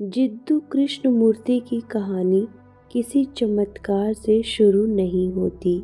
जिद्दू कृष्णमूर्ति की कहानी किसी चमत्कार से शुरू नहीं होती।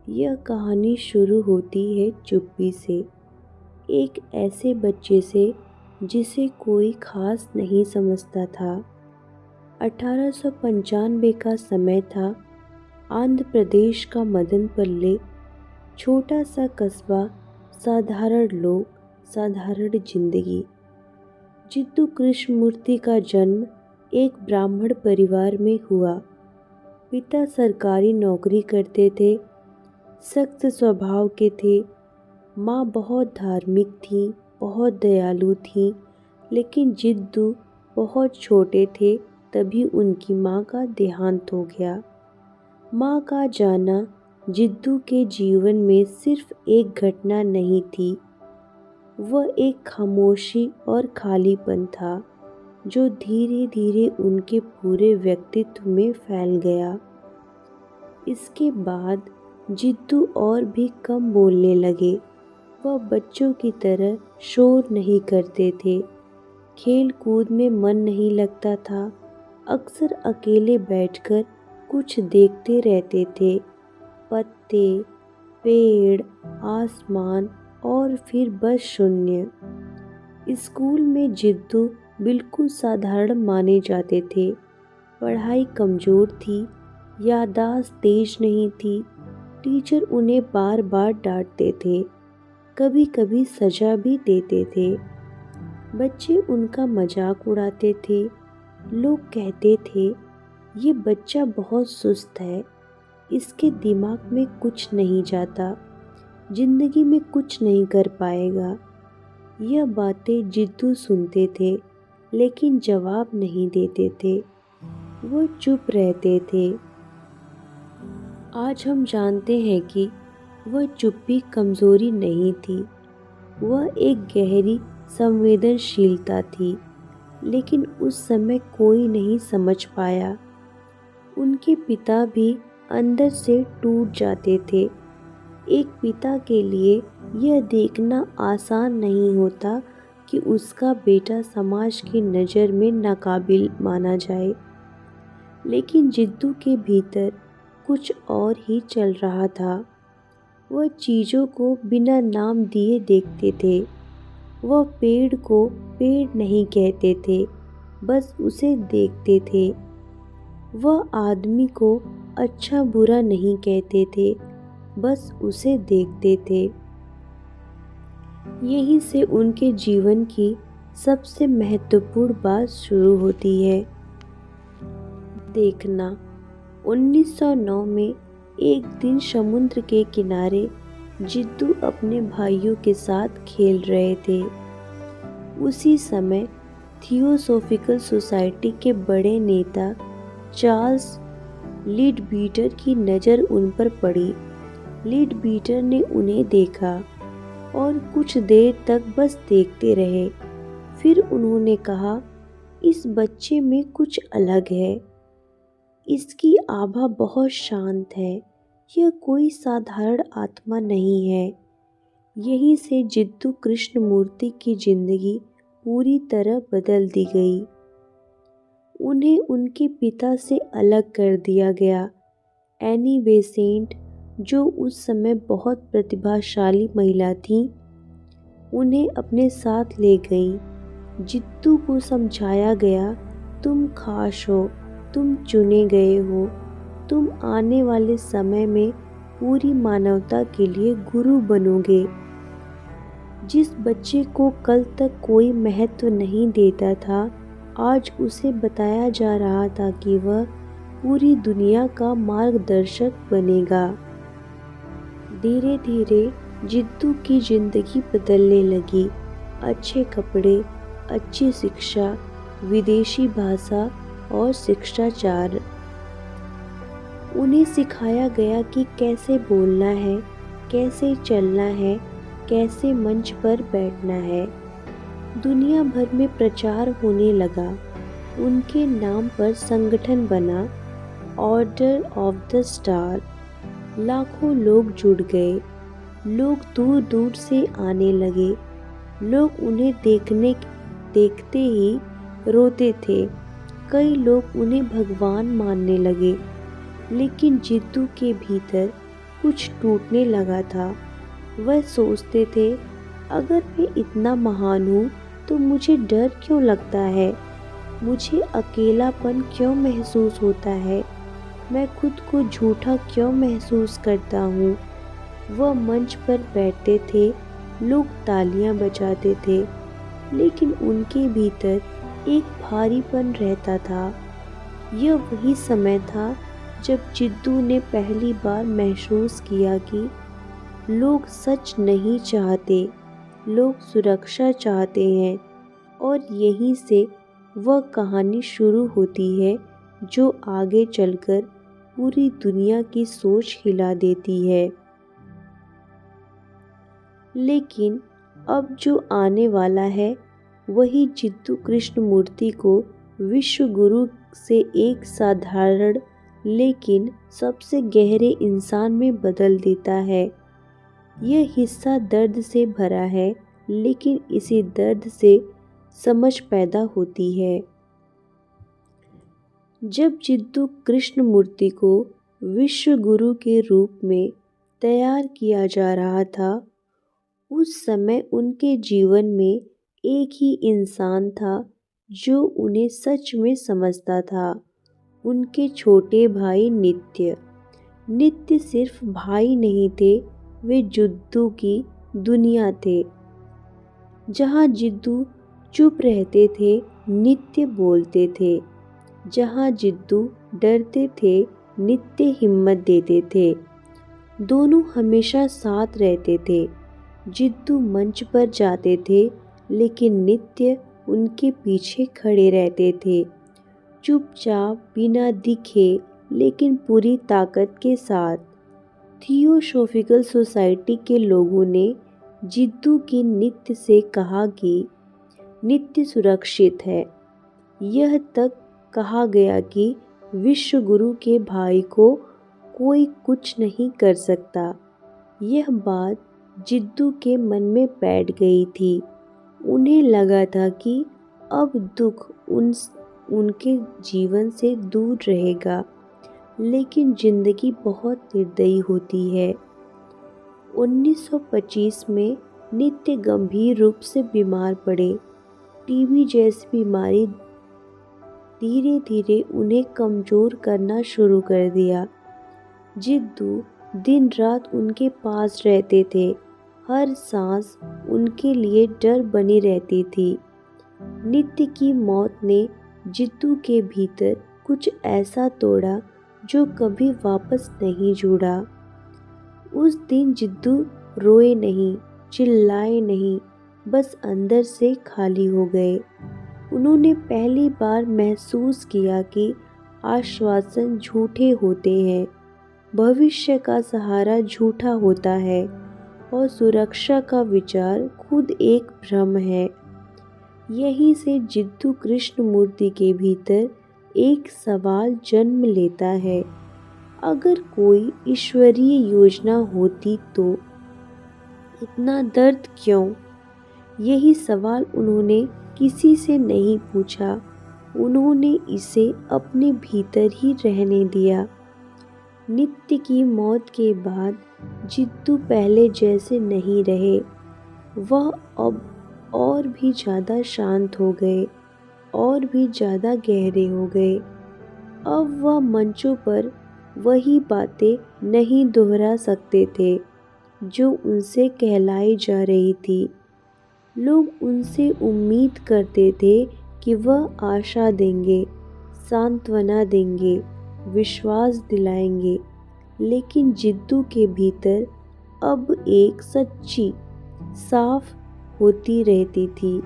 यह कहानी शुरू होती है चुप्पी से, एक ऐसे बच्चे से जिसे कोई खास नहीं समझता था। 1895 का समय था। आंध्र प्रदेश का मदनपल्ले, छोटा सा कस्बा, साधारण लोग, साधारण जिंदगी। जिद्दू कृष्णमूर्ति का जन्म एक ब्राह्मण परिवार में हुआ। पिता सरकारी नौकरी करते थे, सख्त स्वभाव के थे। माँ बहुत धार्मिक थी, बहुत दयालु थी, लेकिन जिद्दू बहुत छोटे थे तभी उनकी माँ का देहांत हो गया। माँ का जाना जिद्दू के जीवन में सिर्फ एक घटना नहीं थी, वह एक खामोशी और खालीपन था जो धीरे धीरे उनके पूरे व्यक्तित्व में फैल गया। इसके बाद जिद्दू और भी कम बोलने लगे। वह बच्चों की तरह शोर नहीं करते थे, खेल कूद में मन नहीं लगता था, अक्सर अकेले बैठकर कुछ देखते रहते थे, पत्ते, पेड़, आसमान और फिर बस शून्य। स्कूल में जिद्दू बिल्कुल साधारण माने जाते थे। पढ़ाई कमज़ोर थी, याददाश्त तेज नहीं थी। टीचर उन्हें बार बार डांटते थे, कभी कभी सजा भी देते थे। बच्चे उनका मजाक उड़ाते थे। लोग कहते थे, ये बच्चा बहुत सुस्त है, इसके दिमाग में कुछ नहीं जाता, जिंदगी में कुछ नहीं कर पाएगा। यह बातें जिद्दू सुनते थे, लेकिन जवाब नहीं देते थे। वो चुप रहते थे। आज हम जानते हैं कि वह चुप्पी कमज़ोरी नहीं थी, वह एक गहरी संवेदनशीलता थी, लेकिन उस समय कोई नहीं समझ पाया। उनके पिता भी अंदर से टूट जाते थे। एक पिता के लिए यह देखना आसान नहीं होता कि उसका बेटा समाज की नज़र में नाकाबिल माना जाए, लेकिन जिद्दू के भीतर कुछ और ही चल रहा था। वह चीज़ों को बिना नाम दिए देखते थे। वह पेड़ को पेड़ नहीं कहते थे, बस उसे देखते थे। वह आदमी को अच्छा बुरा नहीं कहते थे, बस उसे देखते थे। यहीं से उनके जीवन की सबसे महत्वपूर्ण बात शुरू होती है। देखना, 1909 में एक दिन समुद्र के किनारे जिद्दू अपने भाइयों के साथ खेल रहे थे। उसी समय थियोसॉफिकल सोसाइटी के बड़े नेता चार्ल्स लीडबीटर की नज़र उन पर पड़ी। लीडबीटर ने उन्हें देखा और कुछ देर तक बस देखते रहे। फिर उन्होंने कहा, इस बच्चे में कुछ अलग है, इसकी आभा बहुत शांत है, यह कोई साधारण आत्मा नहीं है। यहीं से जिद्दू कृष्णमूर्ति की जिंदगी पूरी तरह बदल दी गई। उन्हें उनके पिता से अलग कर दिया गया। एनी बेसेंट, जो उस समय बहुत प्रतिभाशाली महिला थी, उन्हें अपने साथ ले गई। जिद्दू को समझाया गया, तुम खास हो, तुम चुने गए हो, तुम आने वाले समय में पूरी मानवता के लिए गुरु बनोगे। जिस बच्चे को कल तक कोई महत्व नहीं देता था, आज उसे बताया जा रहा था कि वह पूरी दुनिया का मार्गदर्शक बनेगा। धीरे धीरे जिद्दू की जिंदगी बदलने लगी। अच्छे कपड़े, अच्छी शिक्षा, विदेशी भाषा और शिष्टाचार। उन्हें सिखाया गया कि कैसे बोलना है, कैसे चलना है, कैसे मंच पर बैठना है। दुनिया भर में प्रचार होने लगा। उनके नाम पर संगठन बना, ऑर्डर ऑफ द स्टार। लाखों लोग जुड़ गए। लोग दूर दूर से आने लगे। लोग उन्हें देखते ही रोते थे, कई लोग उन्हें भगवान मानने लगे, लेकिन जिद्दू के भीतर कुछ टूटने लगा था। वह सोचते थे, अगर मैं इतना महान हूँ तो मुझे डर क्यों लगता है? मुझे अकेलापन क्यों महसूस होता है? मैं खुद को झूठा क्यों महसूस करता हूँ? वह मंच पर बैठते थे, लोग तालियां बजाते थे, लेकिन उनके भीतर एक भारीपन रहता था। यह वही समय था जब जिद्दू ने पहली बार महसूस किया कि लोग सच नहीं चाहते, लोग सुरक्षा चाहते हैं। और यहीं से वह कहानी शुरू होती है जो आगे चलकर पूरी दुनिया की सोच हिला देती है। लेकिन अब जो आने वाला है वही जिद्दू कृष्णमूर्ति को विश्व गुरु से एक साधारण लेकिन सबसे गहरे इंसान में बदल देता है। यह हिस्सा दर्द से भरा है, लेकिन इसी दर्द से समझ पैदा होती है। जब जिद्दू कृष्णमूर्ति को विश्व गुरु के रूप में तैयार किया जा रहा था, उस समय उनके जीवन में एक ही इंसान था जो उन्हें सच में समझता था, उनके छोटे भाई नित्य। नित्य सिर्फ भाई नहीं थे, वे जिद्दू की दुनिया थे। जहाँ जिद्दू चुप रहते थे, नित्य बोलते थे। जहाँ जिद्दू डरते थे, नित्य हिम्मत देते थे। दोनों हमेशा साथ रहते थे। जिद्दू मंच पर जाते थे, लेकिन नित्य उनके पीछे खड़े रहते थे, चुपचाप, बिना दिखे, लेकिन पूरी ताकत के साथ। थियोसॉफिकल सोसाइटी के लोगों ने जिद्दू की नित्य से कहा कि नित्य सुरक्षित है। यह तक कहा गया कि विश्व गुरु के भाई को कोई कुछ नहीं कर सकता। यह बात जिद्दू के मन में बैठ गई थी। उन्हें लगा था कि अब दुख उनके जीवन से दूर रहेगा, लेकिन जिंदगी बहुत निर्दयी होती है। 1925 में नित्य गंभीर रूप से बीमार पड़े। टीबी जैसी बीमारी धीरे धीरे उन्हें कमज़ोर करना शुरू कर दिया। जिद्दू दिन रात उनके पास रहते थे। हर सांस उनके लिए डर बनी रहती थी। नित्य की मौत ने जिद्दू के भीतर कुछ ऐसा तोड़ा जो कभी वापस नहीं जुड़ा। उस दिन जिद्दू रोए नहीं, चिल्लाए नहीं, बस अंदर से खाली हो गए। उन्होंने पहली बार महसूस किया कि आश्वासन झूठे होते हैं, भविष्य का सहारा झूठा होता है, और सुरक्षा का विचार खुद एक भ्रम है। यहीं से जिद्दू कृष्णमूर्ति के भीतर एक सवाल जन्म लेता है, अगर कोई ईश्वरीय योजना होती तो इतना दर्द क्यों? यही सवाल उन्होंने किसी से नहीं पूछा, उन्होंने इसे अपने भीतर ही रहने दिया। नित्य की मौत के बाद जिद्दू पहले जैसे नहीं रहे। वह अब और भी ज़्यादा शांत हो गए, और भी ज़्यादा गहरे हो गए। अब वह मंचों पर वही बातें नहीं दोहरा सकते थे जो उनसे कहलाई जा रही थी। लोग उनसे उम्मीद करते थे कि वह आशा देंगे, सांत्वना देंगे, विश्वास दिलाएंगे, लेकिन जिद्दू के भीतर अब एक सच्ची, साफ होती रहती थी।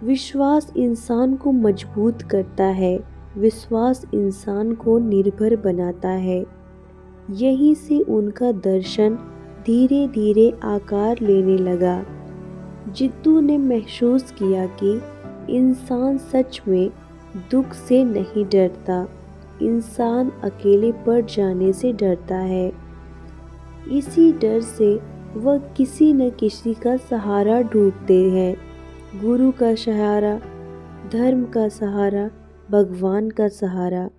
विश्वास इंसान को मजबूत करता है, विश्वास इंसान को निर्भर बनाता है। यहीं से उनका दर्शन धीरे धीरे आकार लेने लगा। जिद्दू ने महसूस किया कि इंसान सच में दुख से नहीं डरता, इंसान अकेले पड़ जाने से डरता है। इसी डर से वह किसी न किसी का सहारा ढूंढते हैं। गुरु का सहारा, धर्म का सहारा, भगवान का सहारा।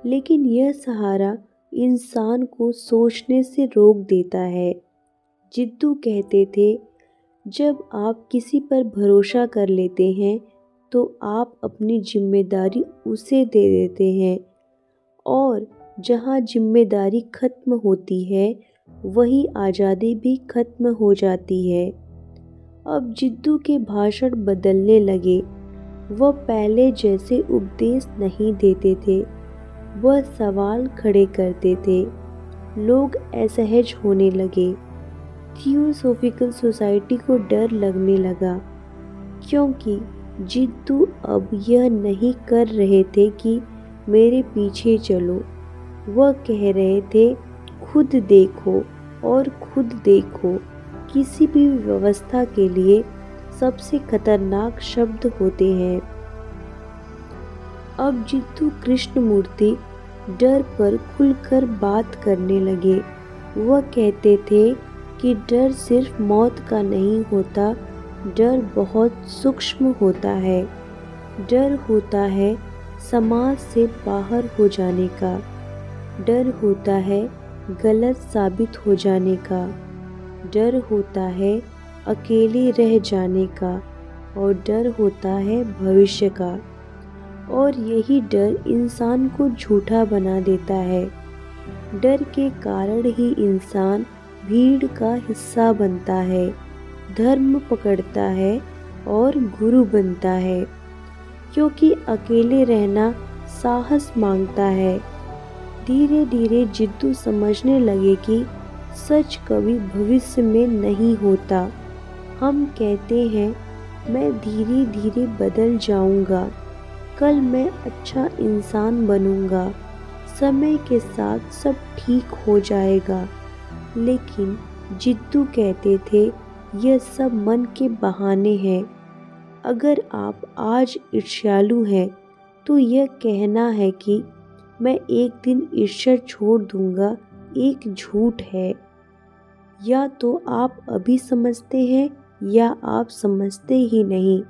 लेकिन यह सहारा इंसान को सोचने से रोक देता है। जिद्दू कहते थे, जब आप किसी पर भरोसा कर लेते हैं तो आप अपनी जिम्मेदारी उसे दे देते हैं, और जहाँ जिम्मेदारी खत्म होती है वहीं आज़ादी भी खत्म हो जाती है। अब जिद्दू के भाषण बदलने लगे। वह पहले जैसे उपदेश नहीं देते थे, वह सवाल खड़े करते थे। लोग असहज होने लगे। थियोसॉफिकल सोसाइटी को डर लगने लगा, क्योंकि जिद्दू अब यह नहीं कर रहे थे कि मेरे पीछे चलो। वह कह रहे थे, खुद देखो और खुद देखो। किसी भी व्यवस्था के लिए सबसे खतरनाक शब्द होते हैं। अब जिद्दू कृष्णमूर्ति डर पर खुलकर बात करने लगे। वह कहते थे कि डर सिर्फ मौत का नहीं होता, डर बहुत सूक्ष्म होता है। डर होता है समाज से बाहर हो जाने का, डर होता है गलत साबित हो जाने का, डर होता है अकेले रह जाने का, और डर होता है भविष्य का। और यही डर इंसान को झूठा बना देता है। डर के कारण ही इंसान भीड़ का हिस्सा बनता है, धर्म पकड़ता है और गुरु बनता है, क्योंकि अकेले रहना साहस मांगता है। धीरे धीरे जिद्दू समझने लगे कि सच कभी भविष्य में नहीं होता। हम कहते हैं, मैं धीरे धीरे बदल जाऊंगा, कल मैं अच्छा इंसान बनूंगा, समय के साथ सब ठीक हो जाएगा। लेकिन जिद्दू कहते थे, यह सब मन के बहाने हैं। अगर आप आज ईर्ष्यालु हैं तो यह कहना है कि मैं एक दिन ईर्ष्या छोड़ दूंगा, एक झूठ है। या तो आप अभी समझते हैं या आप समझते ही नहीं।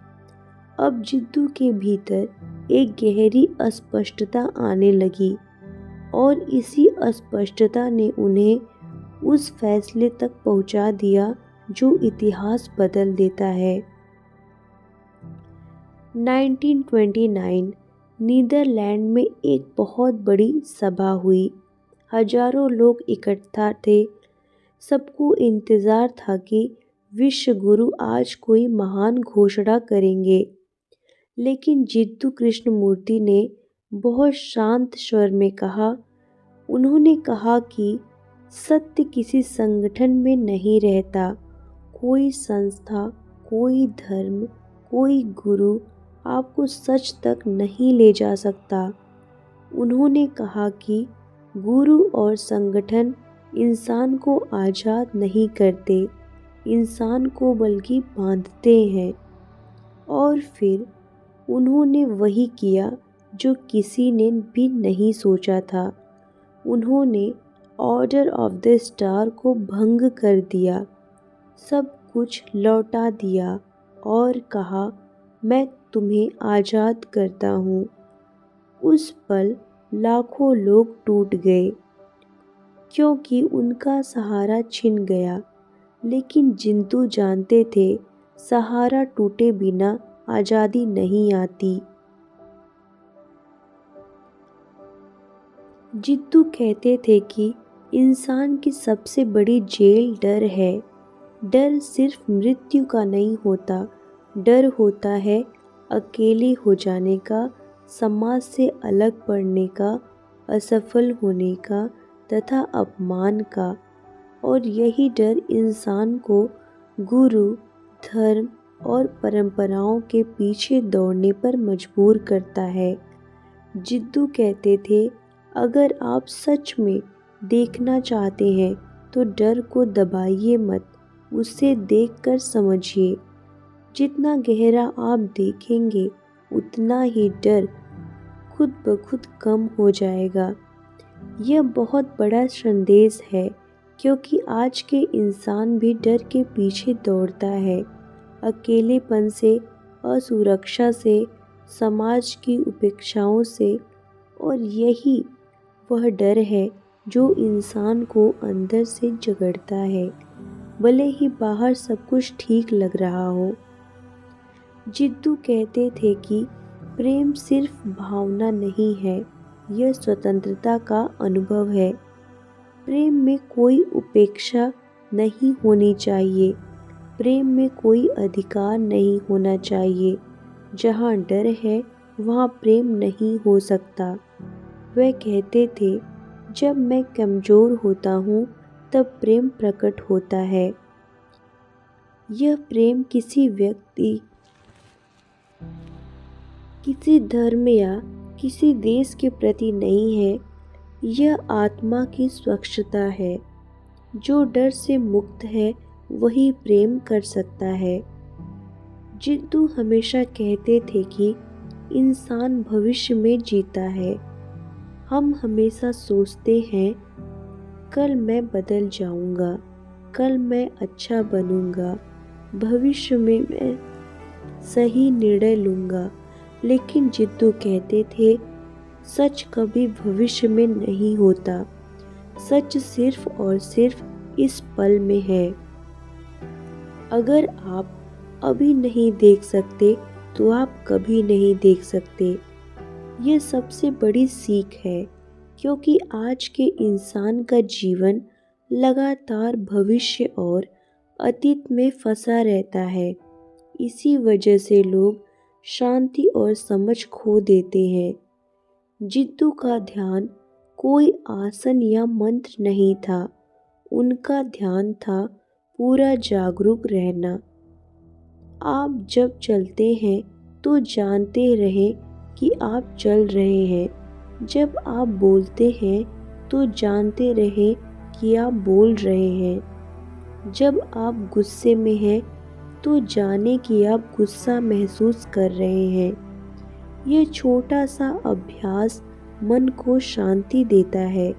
अब जिद्दू के भीतर एक गहरी अस्पष्टता आने लगी, और इसी अस्पष्टता ने उन्हें उस फैसले तक पहुंचा दिया जो इतिहास बदल देता है। 1929 नीदरलैंड में एक बहुत बड़ी सभा हुई। हजारों लोग इकट्ठा थे। सबको इंतजार था कि विश्व गुरु आज कोई महान घोषणा करेंगे। लेकिन जिद्दू कृष्णमूर्ति ने बहुत शांत स्वर में कहा, उन्होंने कहा कि सत्य किसी संगठन में नहीं रहता। कोई संस्था, कोई धर्म, कोई गुरु आपको सच तक नहीं ले जा सकता। उन्होंने कहा कि गुरु और संगठन इंसान को आज़ाद नहीं करते, इंसान को बल्कि बांधते हैं। और फिर उन्होंने वही किया जो किसी ने भी नहीं सोचा था। उन्होंने ऑर्डर ऑफ द स्टार को भंग कर दिया, सब कुछ लौटा दिया और कहा, मैं तुम्हें आज़ाद करता हूँ। उस पल लाखों लोग टूट गए, क्योंकि उनका सहारा छिन गया। लेकिन जिद्दू जानते थे, सहारा टूटे बिना आज़ादी नहीं आती। जिद्दू कहते थे कि इंसान की सबसे बड़ी जेल डर है। डर सिर्फ मृत्यु का नहीं होता, डर होता है अकेले हो जाने का, समाज से अलग पड़ने का, असफल होने का तथा अपमान का। और यही डर इंसान को गुरु, धर्म और परंपराओं के पीछे दौड़ने पर मजबूर करता है। जिद्दू कहते थे, अगर आप सच में देखना चाहते हैं तो डर को दबाइए मत, उसे देखकर समझिए। जितना गहरा आप देखेंगे उतना ही डर खुद ब खुद कम हो जाएगा। यह बहुत बड़ा संदेश है, क्योंकि आज के इंसान भी डर के पीछे दौड़ता है। अकेलेपन से, असुरक्षा से, समाज की उपेक्षाओं से, और यही वह डर है जो इंसान को अंदर से जकड़ता है, भले ही बाहर सब कुछ ठीक लग रहा हो। जिद्दू कहते थे कि प्रेम सिर्फ भावना नहीं है, यह स्वतंत्रता का अनुभव है। प्रेम में कोई उपेक्षा नहीं होनी चाहिए, प्रेम में कोई अधिकार नहीं होना चाहिए। जहाँ डर है वहाँ प्रेम नहीं हो सकता। वह कहते थे, जब मैं कमज़ोर होता हूँ तब प्रेम प्रकट होता है। यह प्रेम किसी व्यक्ति, किसी धर्म या किसी देश के प्रति नहीं है, यह आत्मा की स्वच्छता है। जो डर से मुक्त है वही प्रेम कर सकता है। जिद्दू हमेशा कहते थे कि इंसान भविष्य में जीता है। हम हमेशा सोचते हैं, कल मैं बदल जाऊंगा, कल मैं अच्छा बनूंगा, भविष्य में मैं सही निर्णय लूंगा। लेकिन जिद्दू कहते थे, सच कभी भविष्य में नहीं होता, सच सिर्फ और सिर्फ इस पल में है। अगर आप अभी नहीं देख सकते तो आप कभी नहीं देख सकते। ये सबसे बड़ी सीख है, क्योंकि आज के इंसान का जीवन लगातार भविष्य और अतीत में फंसा रहता है। इसी वजह से लोग शांति और समझ खो देते हैं। जिद्दू का ध्यान कोई आसन या मंत्र नहीं था, उनका ध्यान था पूरा जागरूक रहना। आप जब चलते हैं तो जानते रहें कि आप चल रहे हैं। जब आप बोलते हैं तो जानते रहें कि आप बोल रहे हैं। जब आप गुस्से में हैं तो जाने कि आप गुस्सा महसूस कर रहे हैं। यह छोटा सा अभ्यास मन को शांति देता है।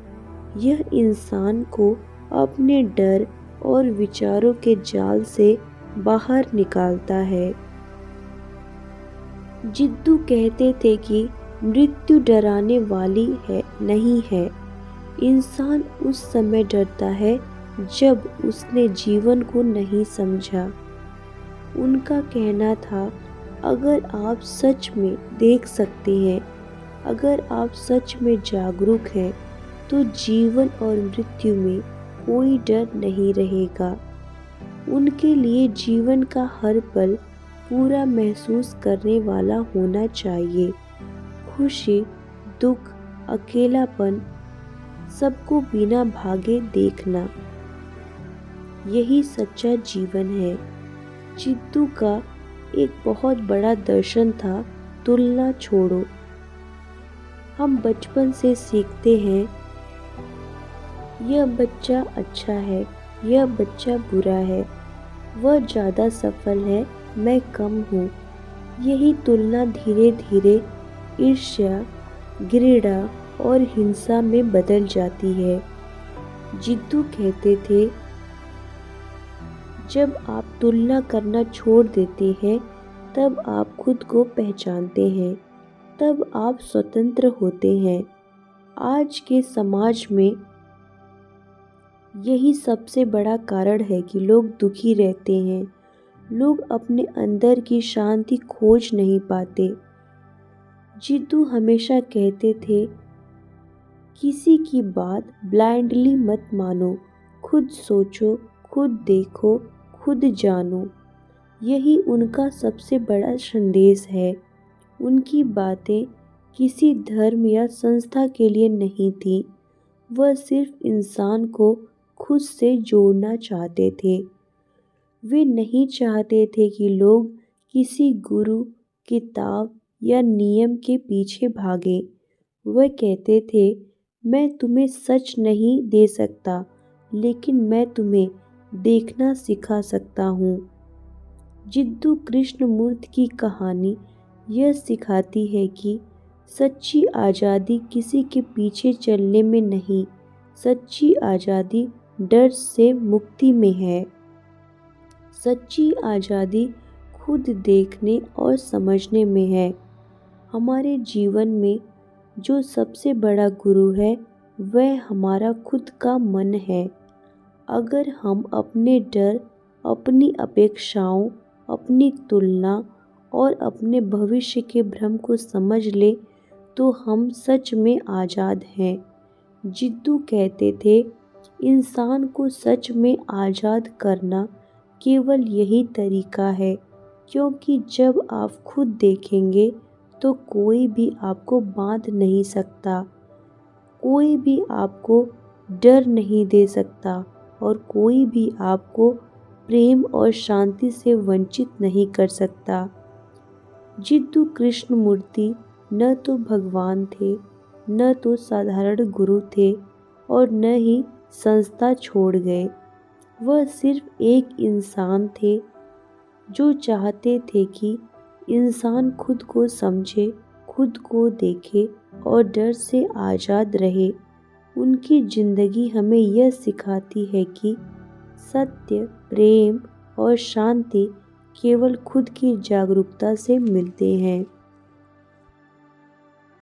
यह इंसान को अपने डर और विचारों के जाल से बाहर निकालता है। जिद्दू कहते थे कि मृत्यु डराने वाली है नहीं है। इंसान उस समय डरता है जब उसने जीवन को नहीं समझा। उनका कहना था, अगर आप सच में देख सकते हैं, अगर आप सच में जागरूक हैं, तो जीवन और मृत्यु में कोई डर नहीं रहेगा। उनके लिए जीवन का हर पल पूरा महसूस करने वाला होना चाहिए। खुशी, दुख, अकेलापन, सबको बिना भागे देखना, यही सच्चा जीवन है। जिद्दू का एक बहुत बड़ा दर्शन था, तुलना छोड़ो। हम बचपन से सीखते हैं, यह बच्चा अच्छा है, यह बच्चा बुरा है, वह ज़्यादा सफल है, मैं कम हूँ। यही तुलना धीरे धीरे ईर्ष्या, घृणा और हिंसा में बदल जाती है। जिद्दू कहते थे, जब आप तुलना करना छोड़ देते हैं तब आप खुद को पहचानते हैं, तब आप स्वतंत्र होते हैं। आज के समाज में यही सबसे बड़ा कारण है कि लोग दुखी रहते हैं। लोग अपने अंदर की शांति खोज नहीं पाते। जिद्दू हमेशा कहते थे, किसी की बात ब्लाइंडली मत मानो, खुद सोचो, खुद देखो, खुद जानो। यही उनका सबसे बड़ा संदेश है। उनकी बातें किसी धर्म या संस्था के लिए नहीं थी, वह सिर्फ इंसान को खुद से जोड़ना चाहते थे। वे नहीं चाहते थे कि लोग किसी गुरु, किताब या नियम के पीछे भागें। वह कहते थे, मैं तुम्हें सच नहीं दे सकता, लेकिन मैं तुम्हें देखना सिखा सकता हूँ। जिद्दू कृष्णमूर्ति की कहानी यह सिखाती है कि सच्ची आज़ादी किसी के पीछे चलने में नहीं, सच्ची आज़ादी डर से मुक्ति में है। सच्ची आज़ादी खुद देखने और समझने में है। हमारे जीवन में जो सबसे बड़ा गुरु है वह हमारा खुद का मन है। अगर हम अपने डर, अपनी अपेक्षाओं, अपनी तुलना और अपने भविष्य के भ्रम को समझ ले तो हम सच में आज़ाद हैं। जिद्दू कहते थे, इंसान को सच में आज़ाद करना केवल यही तरीका है, क्योंकि जब आप खुद देखेंगे तो कोई भी आपको बांध नहीं सकता, कोई भी आपको डर नहीं दे सकता और कोई भी आपको प्रेम और शांति से वंचित नहीं कर सकता। जिद्दू कृष्णमूर्ति न तो भगवान थे, न तो साधारण गुरु थे और न ही संस्था छोड़ गए। वह सिर्फ एक इंसान थे जो चाहते थे कि इंसान खुद को समझे, खुद को देखे और डर से आज़ाद रहे। उनकी जिंदगी हमें यह सिखाती है कि सत्य, प्रेम और शांति केवल खुद की जागरूकता से मिलते हैं।